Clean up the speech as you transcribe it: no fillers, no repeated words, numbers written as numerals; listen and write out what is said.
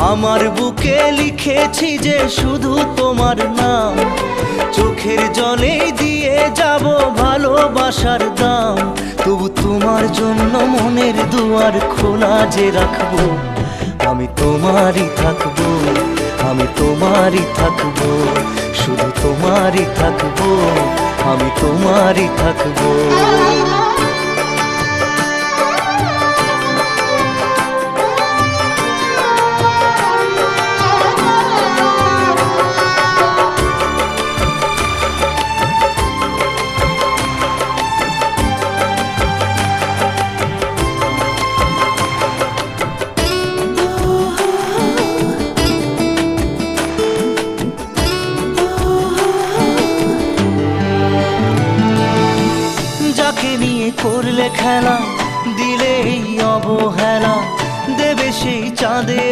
আমার বুকে লিখেছি যে শুধু তোমার নাম, চোখের জলে দিয়ে যাব ভালোবাসার দাম। তবু তোমার জন্য মনের দুয়ার খোলা যে রাখবো, আমি তোমারই থাকবো, আমি তোমারই থাকবো, শুধু তোমারই থাকবো, আমি তোমারই থাকবো। যাকে নিয়ে করলে খেলা